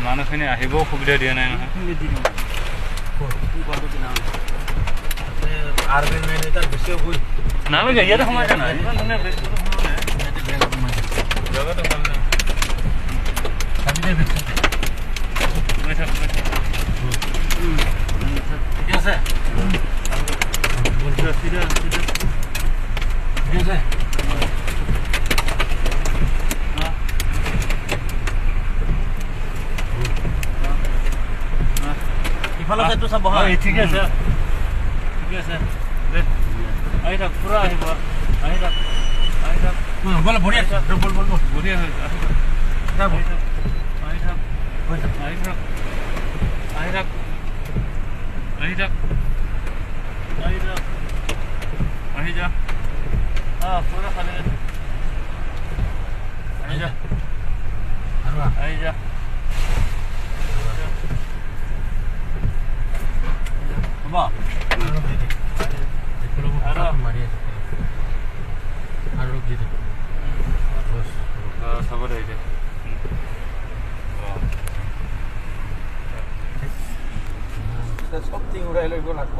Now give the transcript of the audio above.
মানুহখিনি আহিব সুবিধা দিয়া নাই নহয় নালাগে ইয়াতে সোমাই যায় নাই ইমান ধুনীয়া জেগাটো ভাল নাই ঠিক আছে ঠিক আছে ঠিক আছে আহি থাক পুৰা আহিব আহি থাক আহি থাক বল বঢ়িয়া বল বল বল বঢ়িয়া হৈ আহি থাক আহি থাক আহি থাক আহি থাক আহি থাক আহি থাক আহি যা পুৰা খালি আহি যা আহি যা Something